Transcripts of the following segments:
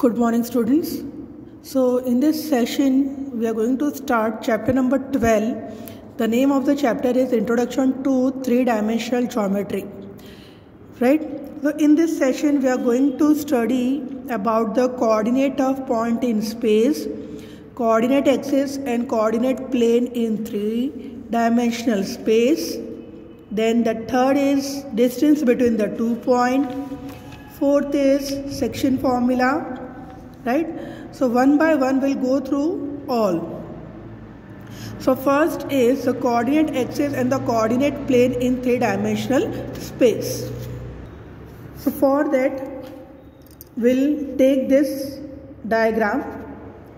Good morning, students. So in this session we are going to start chapter number 12. The name of the chapter is Introduction to Three-Dimensional Geometry. Right? So in this session we are going to study about the coordinate of point in space, coordinate axis and coordinate plane in three-dimensional space. Then the third is distance between the 2 points. Fourth is section formula. Right? So one by one we'll go through all. So first is the coordinate axis and the coordinate plane in three-dimensional space. So for that we'll take this diagram,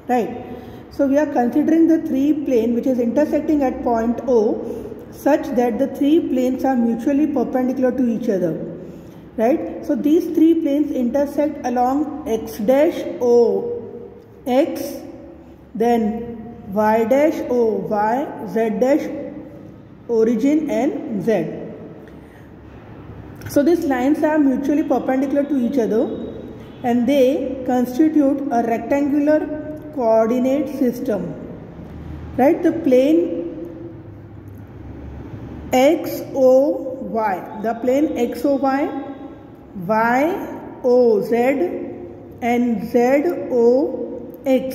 right? So we are considering the three plane which is intersecting at point O such that the three planes are mutually perpendicular to each other. Right? So these three planes intersect along x dash O x, then y dash O y, z dash origin and z. So these lines are mutually perpendicular to each other and they constitute a rectangular coordinate system. Right? The plane XOY, the plane XOY, YOZ and ZOX,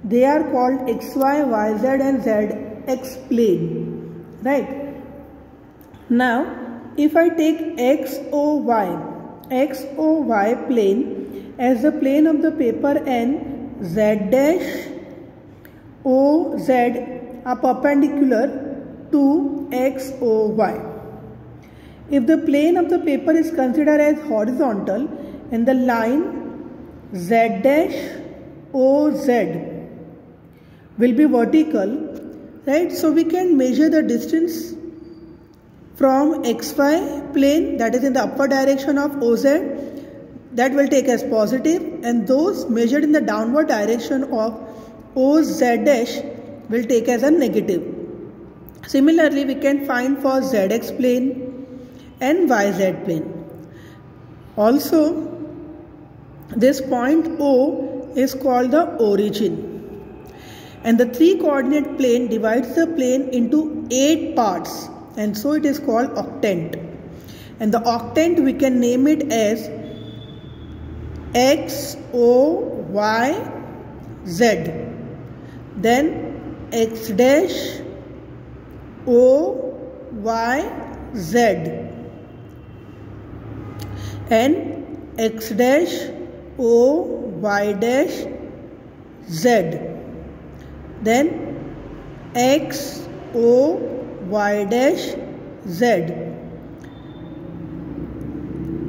they are called XY, YZ and ZX plane. Right? Now, if I take XOY plane as the plane of the paper and Z dash OZ are perpendicular to XOY. If the plane of the paper is considered as horizontal and the line Z dash OZ will be vertical, right? So we can measure the distance from XY plane, that is in the upward direction of OZ, that will take as positive, and those measured in the downward direction of OZ dash will take as a negative. Similarly, we can find for ZX plane and YZ plane. Also, this point O is called the origin. And the three coordinate plane divides the plane into 8 parts, and so it is called octant. And the octant we can name it as XOYZ, then X dash OYZ and X dash OY dash Z, then X O Y dash Z,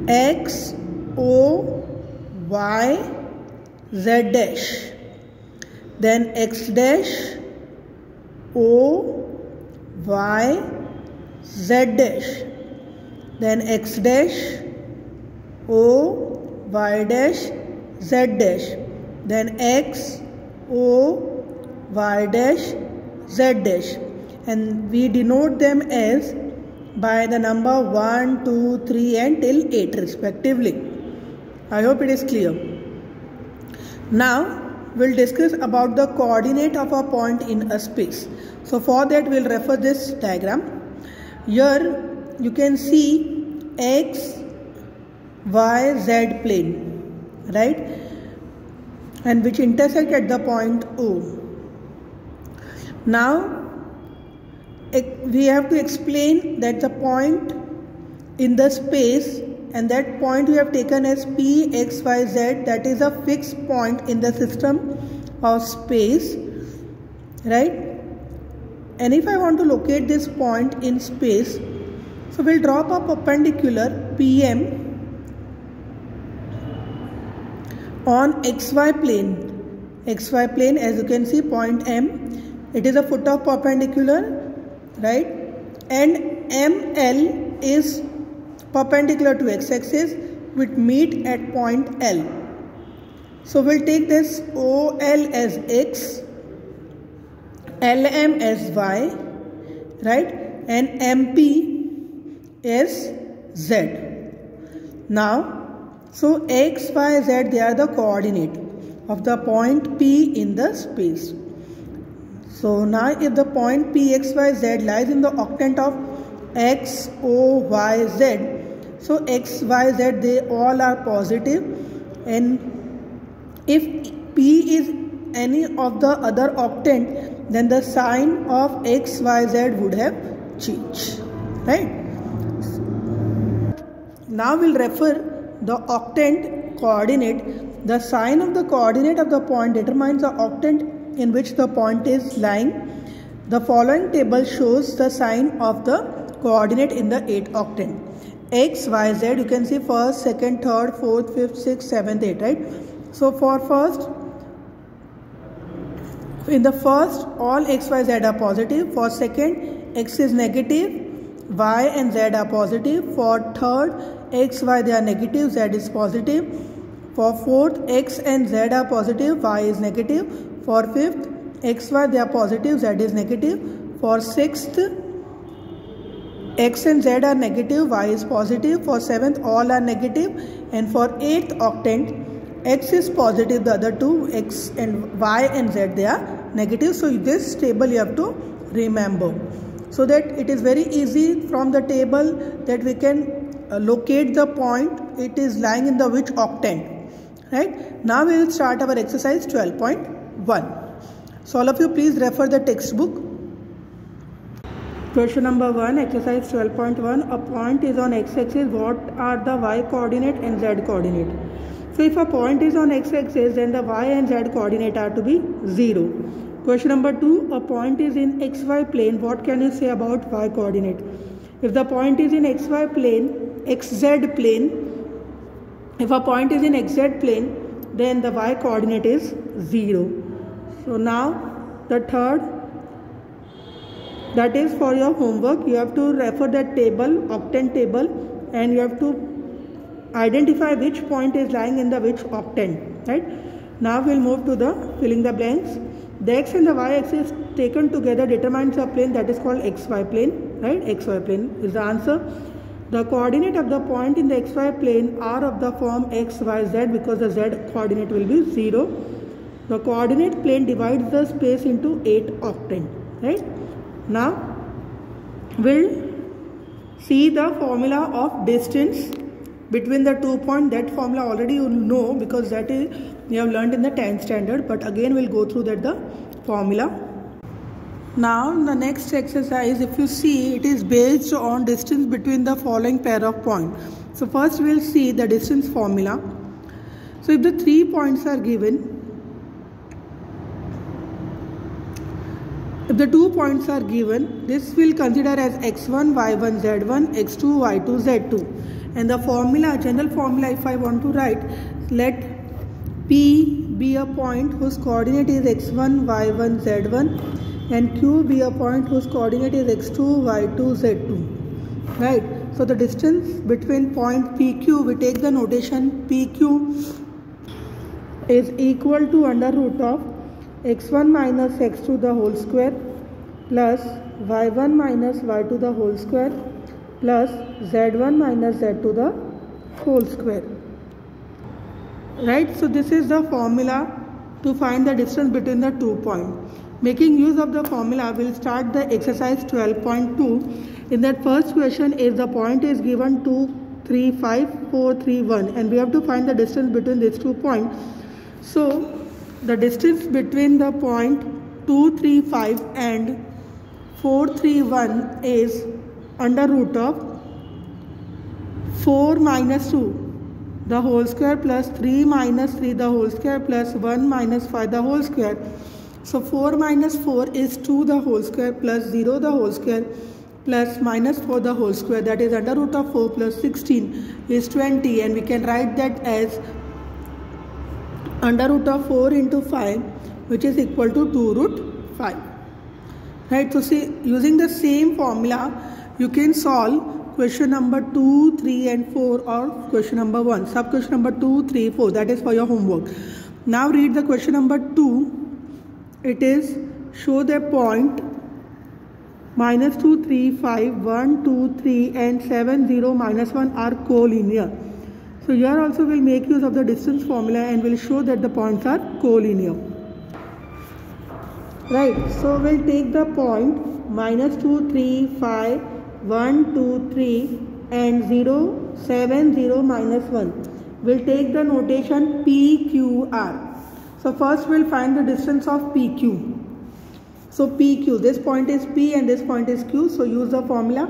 X O Y Z dash, then X dash O Y Z dash, then X dash O Y dash Z dash, then X O Y dash Z dash, and we denote them as by the number 1, 2, 3 and till 8 respectively. I hope it is clear. Now we'll discuss about the coordinate of a point in a space. So for that we'll refer this diagram. Here you can see X, Y, Z plane, right? And which intersect at the point O. Now we have to explain that the point in the space, and that point we have taken as P, X, Y, Z, that is a fixed point in the system of space, right? And if I want to locate this point in space, so we'll draw a perpendicular PM on XY plane. XY plane, as you can see, point M, it is a foot of perpendicular, right? And ML is perpendicular to x-axis, which meet at point L. So we'll take this OL as X, LM as Y, right? And MP as Z. Now So x, y, z, they are the coordinate of the point P in the space. So now if the point P, x, y, z lies in the octant of x, o, y, z, so x, y, z, they all are positive, and if P is any of the other octant, then the sign of x, y, z would have changed, right? Now we'll refer the octant coordinate. The sign of the coordinate of the point determines the octant in which the point is lying. The following table shows the sign of the coordinate in the 8 octant. X, y, z, you can see first, second, third, fourth, fifth, sixth, seventh, eighth, right? So for first, in the first, all x, y, z are positive. For second, x is negative, y and z are positive. For third, x, y, they are negative, z is positive. For fourth, x and z are positive, y is negative. For fifth, x, y, they are positive, z is negative. For sixth, x and z are negative, y is positive. For seventh, all are negative. And for eighth octant, x is positive, the other two, x and y and z, they are negative. So this table you have to remember, so that it is very easy from the table that we can locate the point it is lying in the which octant, right? Now we will start our exercise 12.1. So all of you please refer the textbook. Question number 1, exercise 12.1. A point is on x-axis. What are the y coordinate and z coordinate? So if a point is on x-axis, then the y and z coordinate are to be 0. Question number 2, a point is in xy plane. What can you say about y coordinate? If the point is in xy plane, xz plane, if a point is in xz plane, then the y coordinate is 0. So now the third, that is for your homework. You have to refer that table, octant table, and you have to identify which point is lying in the which octant, right? Now we'll move to the filling the blanks. The x and the y axis taken together determines a plane that is called xy plane, right? Xy plane is the answer. The coordinate of the point in the xy plane are of the form x, y, z, because the z coordinate will be 0. The coordinate plane divides the space into 8 octant, right? Now we'll see the formula of distance between the 2 points. That formula already you know, because that is you have learned in the 10th standard, but again we'll go through that the formula. Now the next exercise, if you see, it is based on distance between the following pair of points. So first we'll see the distance formula. So if the 3 points are given, if the 2 points are given, this will consider as x1, y1, z1, x2, y2, z2. And the formula, general formula, if I want to write, let P be a point whose coordinate is x1, y1, z1, and Q be a point whose coordinate is x2, y2, z2, right? So the distance between point PQ, we take the notation PQ is equal to under root of x1 minus x2 the whole square plus y1 minus y2 the whole square plus z1 minus z2 the whole square, right? So this is the formula to find the distance between the 2 points. Making use of the formula, we'll start the exercise 12.2. In that first question, if the point is given 2, 3, 5, 4, 3, 1, and we have to find the distance between these 2 points. So the distance between the point 2, 3, 5 and 4, 3, 1 is under root of 4 minus 2 the whole square plus 3 minus 3 the whole square plus 1 minus 5 the whole square. So 4 minus 4 is 2 the whole square plus 0 the whole square plus minus 4 the whole square, that is under root of 4 plus 16 is 20, and we can write that as under root of 4 into 5, which is equal to 2 root 5, right? So see, using the same formula you can solve question number 2, 3 and 4 or question number 1, sub question number 2, 3, 4, that is for your homework. Now read the question number 2. It is show the point minus 2, 3, 5, 1, 2, 3 and 7, 0, minus 1 are collinear. So here also we'll make use of the distance formula and we'll show that the points are collinear. Right, so we'll take the point -2, 3, 5, 1, 2, 3 and 0, 7, 0, -1. We'll take the notation PQR. So first we'll find the distance of PQ. So PQ, this point is P and this point is Q. So use the formula.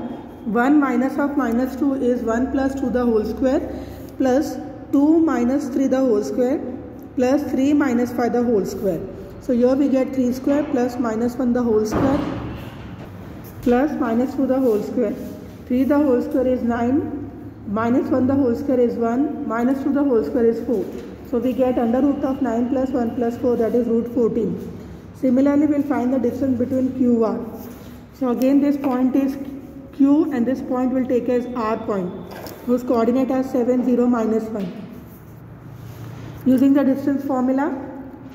1 minus of -2 is 1 plus 2 the whole square plus 2 minus 3 the whole square plus 3 minus 5 the whole square. So here we get 3 square plus -1 the whole square plus -2 the whole square. 3 the whole square is 9, -1 the whole square is 1, -2 the whole square is 4. So we get under root of 9 plus 1 plus 4, that is root 14. Similarly, we'll find the distance between QR. So again this point is Q and this point will take as R point, whose coordinate are 7, 0, -1. Using the distance formula,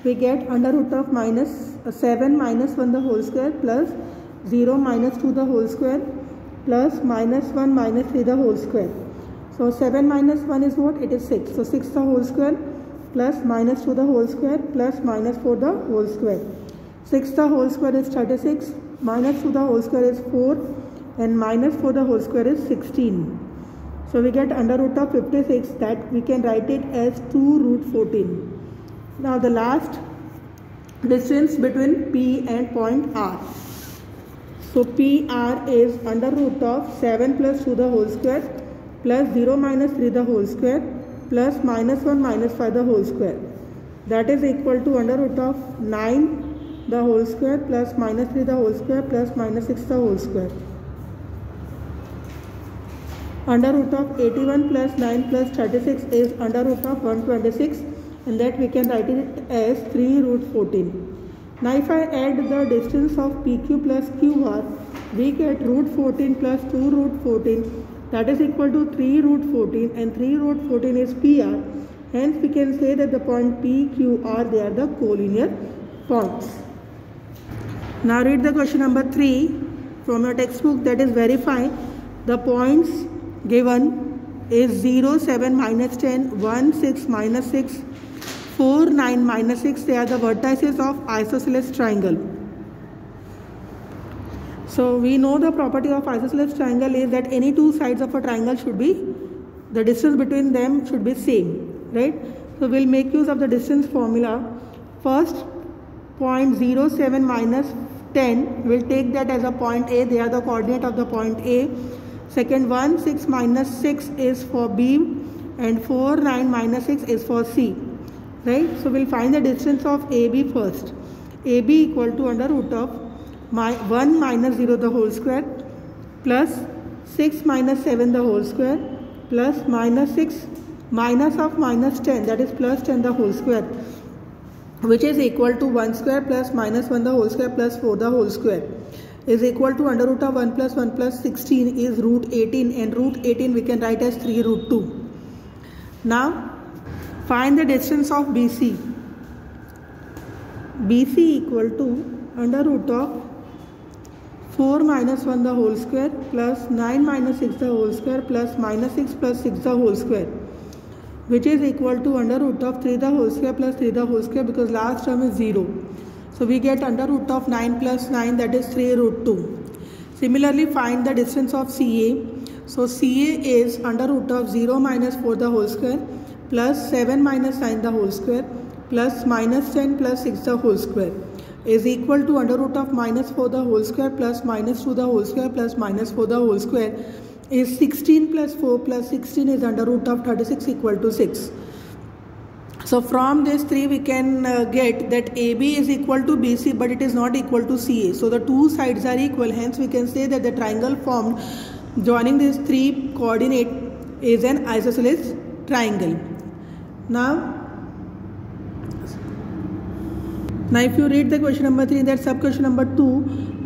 we get under root of -7 -1 the whole square plus 0 -2 the whole square plus -1 -3 the whole square. So 7 minus 1 is what? It is 6. So 6 the whole square plus -2 the whole square plus -4 the whole square. 6 the whole square is 36, -2 the whole square is 4 and -4 the whole square is 16. So we get under root of 56, that we can write it as 2 root 14. Now the last distance between P and point R. So PR is under root of 7 plus 2 the whole square plus 0 minus 3 the whole square plus -1 -5 the whole square. That is equal to under root of 9 the whole square plus -3 the whole square plus -6 the whole square. Under root of 81 plus 9 plus 36 is under root of 126, and that we can write it as 3 root 14. Now if I add the distance of PQ plus QR, we get root 14 plus 2 root 14, that is equal to 3 root 14, and 3 root 14 is PR. Hence we can say that the point PQR, they are the collinear points. Now read the question number 3 from your textbook, that is verify the points given is 0, 7, -10, 1, 6, -6, 4, 9, -6. They are the vertices of isosceles triangle. So we know the property of isosceles triangle is that any two sides of a triangle should be, the distance between them should be same, right? So we'll make use of the distance formula. First, point 0, 7, -10, we'll take that as a point A. They are the coordinate of the point A. Second, 1, 6, -6 is for B and 4, 9, -6 is for C, right? So we'll find the distance of AB first. AB equal to under root of 1 minus 0 the whole square plus 6 minus 7 the whole square plus -6 minus of -10, that is plus 10 the whole square, which is equal to 1 square plus -1 the whole square plus 4 the whole square is equal to under root of 1 plus 1 plus 16 is root 18, and root 18 we can write as 3 root 2. Now find the distance of BC. BC equal to under root of 4 minus 1 the whole square plus 9 minus 6 the whole square plus -6 plus 6 the whole square, which is equal to under root of 3 the whole square plus 3 the whole square, because last term is 0. So we get under root of 9 plus 9, that is 3 root 2. Similarly, find the distance of CA. So CA is under root of 0 minus 4 the whole square plus 7 minus 9 the whole square plus -10 plus 6 the whole square is equal to under root of -4 the whole square plus -2 the whole square plus -4 the whole square is 16 plus 4 plus 16 is under root of 36 equal to 6. So from this 3 we can get that AB is equal to BC, but it is not equal to CA. So the two sides are equal, hence we can say that the triangle formed joining these 3 coordinate is an isosceles triangle. Now if you read the question number 3, that sub question number 2,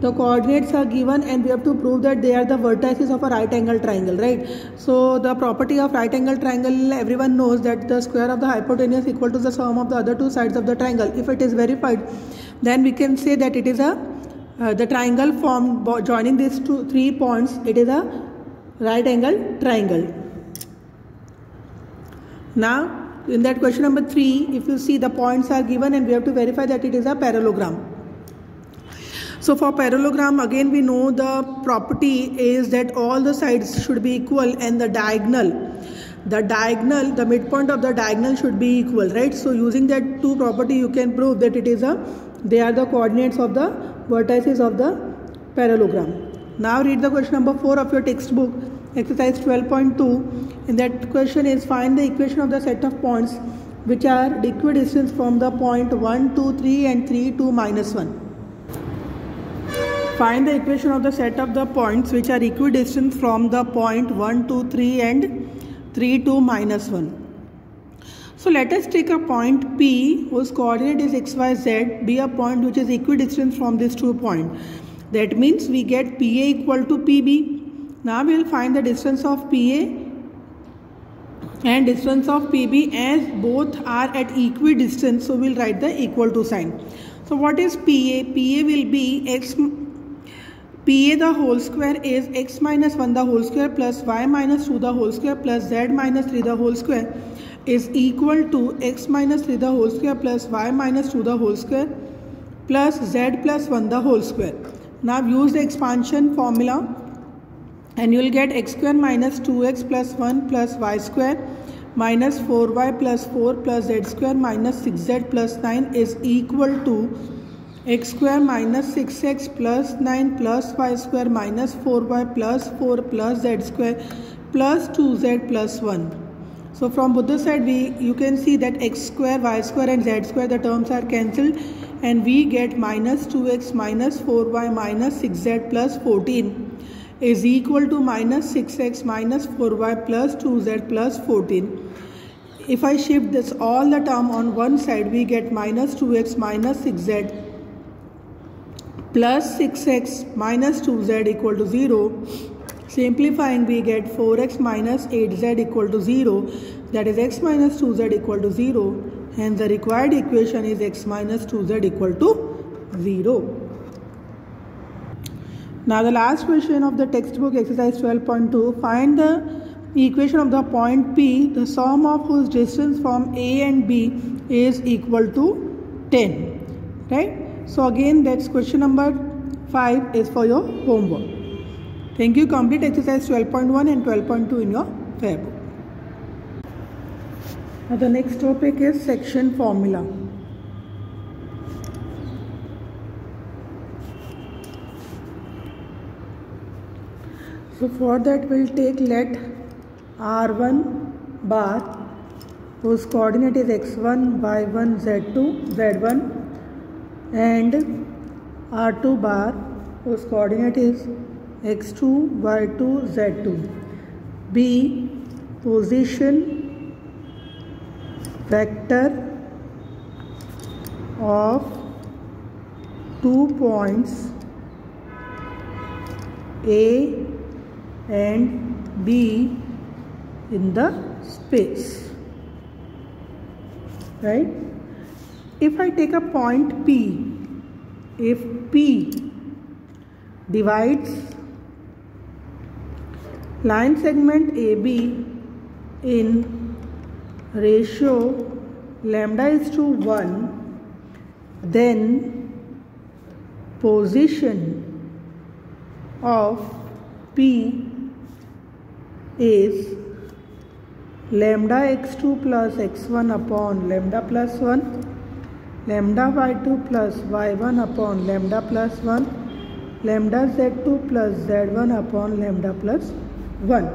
the coordinates are given and we have to prove that they are the vertices of a right angle triangle, right? So the property of right angle triangle, everyone knows that the square of the hypotenuse equal to the sum of the other two sides of the triangle. If it is verified, then we can say that it is the triangle formed joining these 3 points, it is a right angle triangle. Now in that question number 3, if you see, the points are given and we have to verify that it is a parallelogram. So for parallelogram, again we know the property is that all the sides should be equal and the midpoint of the diagonal should be equal, right? So using that two property, you can prove that they are the coordinates of the vertices of the parallelogram. Now read the question number 4 of your textbook, exercise 12.2. In that question is, find the equation of the set of points which are equidistant from the point 1, 2, 3 and 3, 2, minus 1. Find the equation of the set of the points which are equidistant from the point 1, 2, 3 and 3, 2, minus 1. So let us take a point P whose coordinate is x, y, z, be a point which is equidistant from these 2 points. That means we get PA equal to PB. Now we will find the distance of PA and distance of PB, as both are at equidistance, so we will write the equal to sign. So what is PA? PA will be PA the whole square is x minus 1 the whole square plus y minus 2 the whole square plus z minus 3 the whole square is equal to x minus 3 the whole square plus y minus 2 the whole square plus z plus 1 the whole square. Now use the expansion formula and you will get x square minus 2x plus 1 plus y square minus 4y plus 4 plus z square minus 6z plus 9 is equal to x square minus 6x plus 9 plus y square minus 4y plus 4 plus z square plus 2z plus 1. So from both the side you can see that x square, y square and z square, the terms are cancelled and we get minus 2x minus 4y minus 6z plus 14 is equal to minus 6x minus 4y plus 2z plus 14. If I shift this all the term on one side, we get minus 2x minus 6z plus 6x minus 2z equal to 0. Simplifying, we get 4x minus 8z equal to 0, that is x minus 2z equal to 0, and the required equation is x minus 2z equal to 0. Now the last question of the textbook, exercise 12.2, find the equation of the point P, the sum of whose distance from A and B is equal to 10, right? So again, that's question number 5 is for your homework. Thank you. Complete exercise 12.1 and 12.2 in your fair book. Now the next topic is section formula. So for that we'll take, let R1 bar whose coordinate is x1, y1, z2, z1 and R2 bar whose coordinate is x2, y2, z2 be position vector of 2 points A and B in the space, right? If I take a point P, if P divides line segment AB in ratio lambda is to 1, then position of P is lambda x2 plus x1 upon lambda plus 1, lambda y2 plus y1 upon lambda plus 1, lambda z2 plus z1 upon lambda plus 1,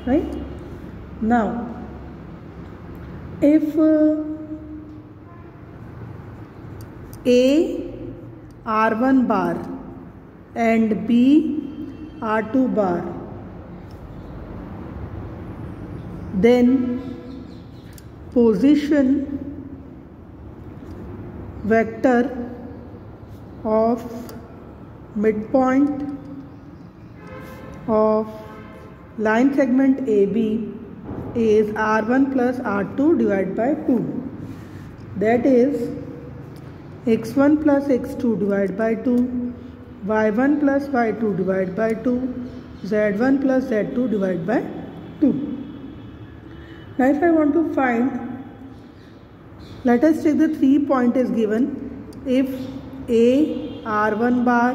right? Now if A R1 bar and B R2 bar, then position vector of midpoint of line segment AB is R1 plus R2 divided by 2, that is x1 plus x2 divided by 2, y1 plus y2 divided by 2, z1 plus z2 divided by 2. Now if I want to find, let us take the 3 point is given. If A R1 bar,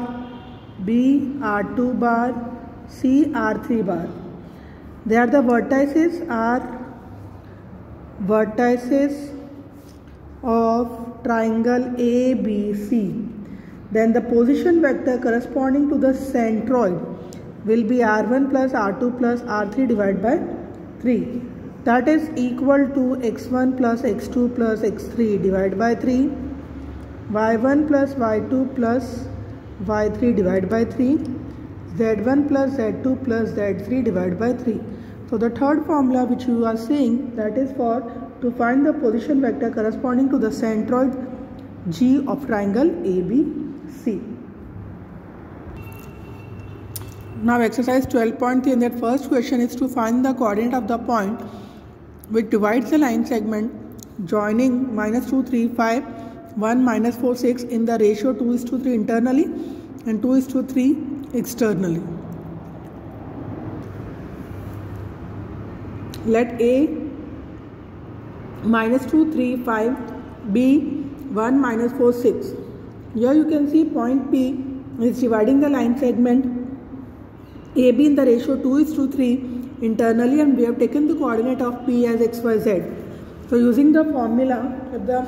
B R2 bar, C R3 bar, they are the vertices of triangle ABC. Then the position vector corresponding to the centroid will be R1 plus R2 plus R3 divided by 3. That is equal to x1 plus x2 plus x3 divided by 3, y1 plus y2 plus y3 divided by 3, z1 plus z2 plus z3 divided by 3. So the third formula which you are seeing, that is for to find the position vector corresponding to the centroid G of triangle ABC. Now exercise 12.3, in that first question is to find the coordinate of the point which divides the line segment joining -2, 3, 5, 1, -4, 6 in the ratio 2:3 internally and 2:3 externally. Let A -2, 3, 5, B 1, -4, 6. Here you can see point P is dividing the line segment AB in the ratio 2:3 internally, and we have taken the coordinate of P as XYZ. So using the formula, if the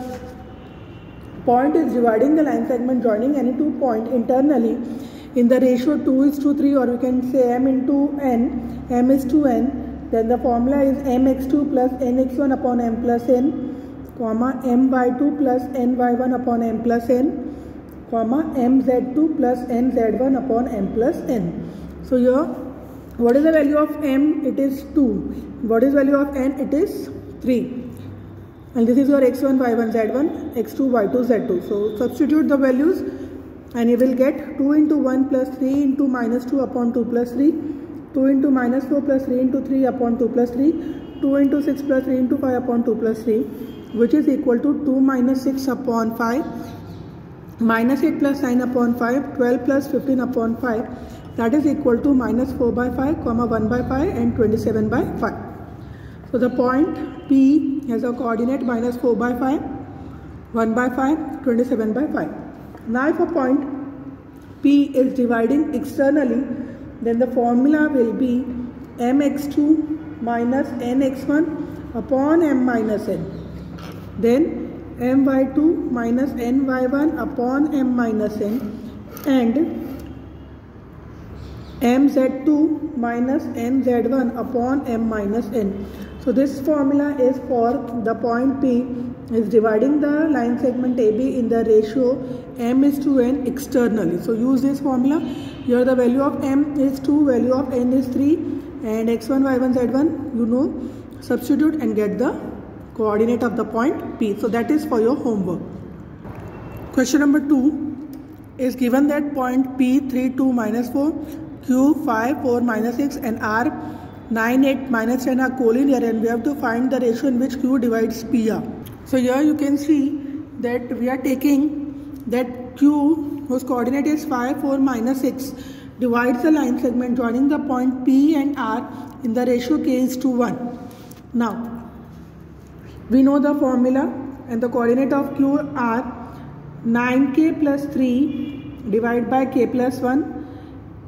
point is dividing the line segment joining any 2 points internally in the ratio 2:3, or we can say m into n, m is to n, then the formula is mx2 plus nx1 upon m plus n, comma my2 plus ny1 upon m plus n, comma mz2 plus nz1 upon m plus n. So here, what is the value of m? It is 2. What is value of n? It is 3. And this is your x1, y1, z1, x2, y2, z2. So substitute the values and you will get 2 into 1 plus 3 into -2 upon 2 plus 3, 2 into -4 plus 3 into 3 upon 2 plus 3, 2 into 6 plus 3 into 5 upon 2 plus 3, which is equal to 2 minus 6 upon 5, minus 8 plus 9 upon 5, 12 plus 15 upon 5. That is equal to -4 by 5, comma 1 by 5 and 27 by 5. So the point P has a coordinate -4 by 5, 1 by 5, 27 by 5. Now if a point P is dividing externally, then the formula will be mx2 minus nx1 upon m minus n. Then my2 minus ny1 upon m minus n, and mz2 minus nz1 upon m minus n. So this formula is for the point P is dividing the line segment AB in the ratio m is to n externally. So use this formula. Here the value of m is 2, value of n is 3, and x1, y1, z1 you know. Substitute and get the coordinate of the point P. So that is for your homework. Question number 2 is given that point P 3, 2, -4, Q 5, 4, -6 and R 9, 8, -10 are collinear, and we have to find the ratio in which Q divides PR. So here you can see that we are taking that Q whose coordinate is 5, 4, -6 divides the line segment joining the point P and R in the ratio K is to 1. Now we know the formula, and the coordinate of Q are 9k plus 3 divided by k plus 1,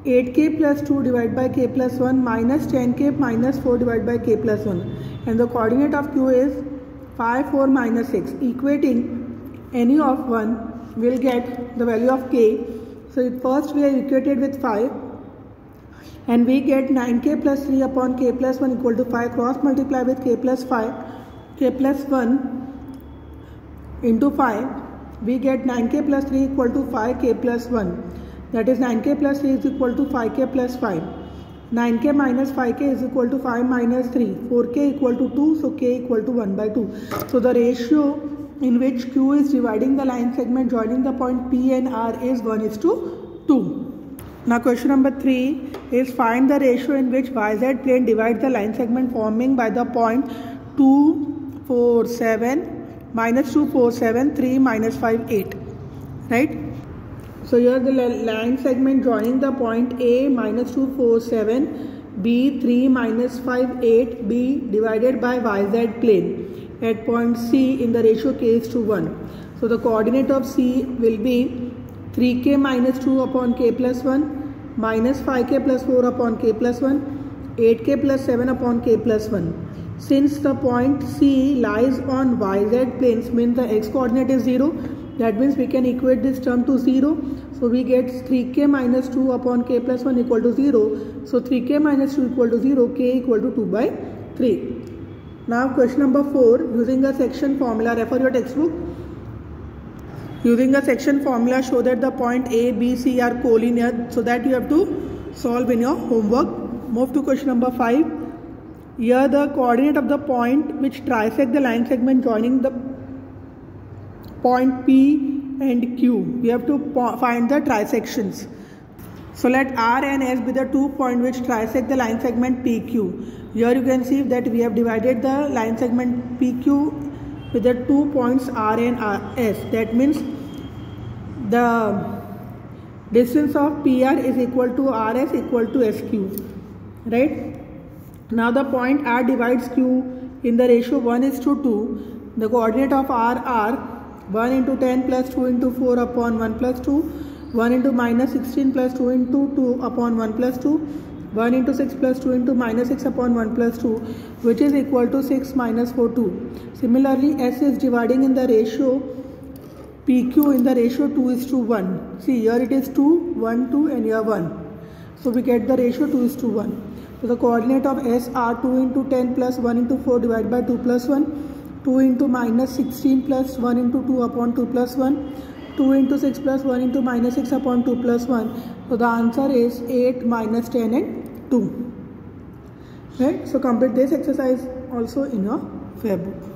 8k plus 2 divided by k plus 1, minus 10k minus 4 divided by k plus 1, and the coordinate of Q is 5, 4, -6. Equating any of one will get the value of k. So first we are equated with 5, and we get 9k plus 3 upon k plus 1 equal to 5. Cross multiply with k plus 5, k plus 1 into 5, we get 9k plus 3 equal to 5k plus 1. That is 9k plus 3 is equal to 5k plus 5. 9k minus 5k is equal to 5 minus 3. 4k equal to 2, so k equal to 1 by 2. So the ratio in which Q is dividing the line segment joining the point P and R is 1:2. Now question number 3 is find the ratio in which YZ plane divides the line segment forming by the point 2, 4, 7, -2, 4, 7, 3, -5, 8. Right? So here the line segment joining the point A -2, 4, 7, B 3 minus 5 8 B divided by YZ plane at point C in the ratio k is to 1. So the coordinate of C will be 3k minus 2 upon k plus 1 minus 5k plus 4 upon k plus 1 8k plus 7 upon k plus 1. Since the point C lies on YZ planes, means the x coordinate is 0, that means we can equate this term to 0. So we get 3k minus 2 upon k plus 1 equal to 0. So 3k minus 2 equal to 0, k equal to 2 by 3. Now question number 4, using a section formula, refer your textbook. Using a section formula, show that the point A, B, C are collinear, so that you have to solve in your homework. Move to question number 5. Here the coordinate of the point which trisect the line segment joining the point P and Q. We have to find the trisections. So let R and S be the 2 points which trisect the line segment PQ. Here you can see that we have divided the line segment PQ with the 2 points R and S. That means the distance of PR is equal to RS equal to SQ. Right? Now the point R divides Q in the ratio 1 is to 2. The coordinate of R 1 into 10 plus 2 into 4 upon 1 plus 2, 1 into minus 16 plus 2 into 2 upon 1 plus 2, 1 into 6 plus 2 into minus 6 upon 1 plus 2, which is equal to 6 minus 4, 2. Similarly, S is dividing in the ratio PQ in the ratio 2 is to 1. See, here it is 2, 1, 2 and here 1. So we get the ratio 2 is to 1. So the coordinate of S are 2 into 10 plus 1 into 4 divided by 2 plus 1, 2 into minus 16 plus 1 into 2 upon 2 plus 1, 2 into 6 plus 1 into minus 6 upon 2 plus 1. So the answer is 8 minus 10 and 2. Right? So complete this exercise also in your fair book.